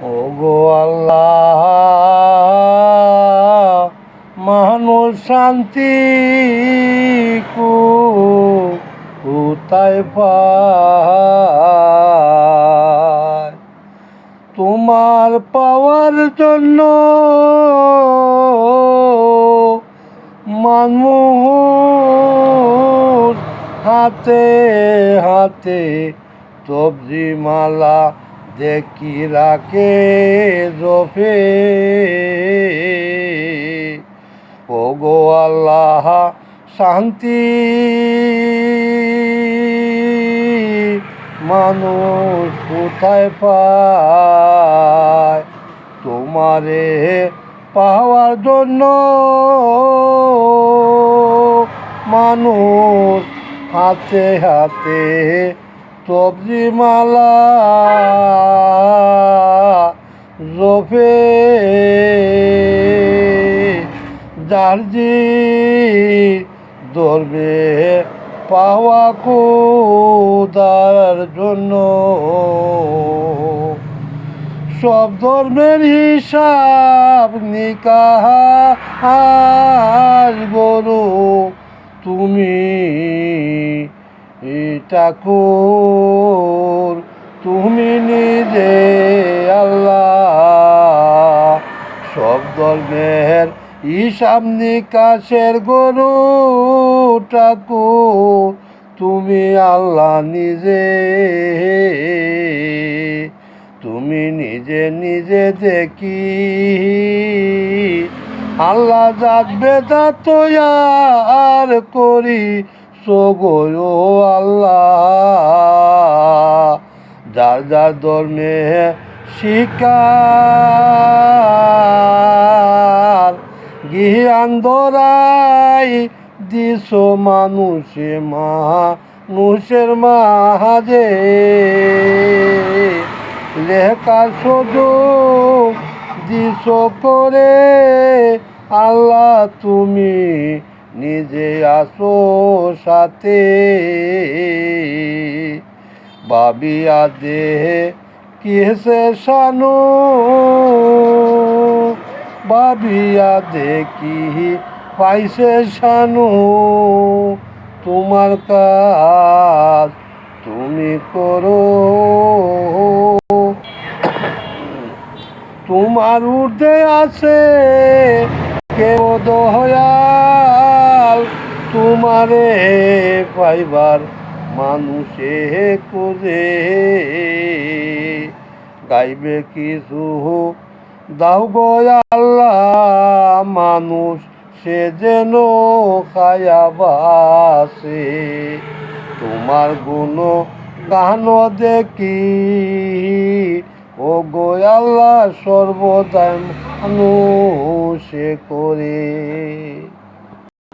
ও গো আল্লাহ, মানুষ শান্তি কোথায় পায়? তোমার পাওয়ার জন্য মানুষ হাতে হাতে সবজি মালা দেখি রাখে জফে। ও গো আল্লাহ, শান্তি মানুষ কোথায় পায়? তোমারে পাওয়ার জন্য মানুষ হাতে হাতে সবজি মালা জপে। জার্জি ধরবে পাওয়া খোদার জন্য সব ধর্মের হিসাব নিকাশ গরু তুমি ঠাকুর, তুমি নিজে আল্লাহ। সব ধর্মের হিসাব নিকাশের গরু ঠাকুর, তুমি আল্লাহ নিজে। তুমি নিজে নিজে দেখি আল্লাহ জাত বেদা তৈয়ার করি সগো আল্লাহ। যার যার ধর্মে শিকার জ্ঞান ধরাই দিস মানুষের মাঝে লেখার সুযোগ দিস করে আল্লাহ, তুমি নিজে আসো সাথে। ভাবিয়া দে কিসে শানু, ভাবিয়া দেখি পাইছে শানু। তোমার কাজ তুমি করো, তোমার ঊর্ধ্বে আছে কেউ দয়াল। তোমারে পাইবার মানুষে খুঁজে গাইবে কিছু দাও গো আল্লাহ, মানুষ সে যেন খায়া বাসে। তোমার গুণ গান দেখি ও গো আল্লাহ, সর্বদাই মানুষে করে।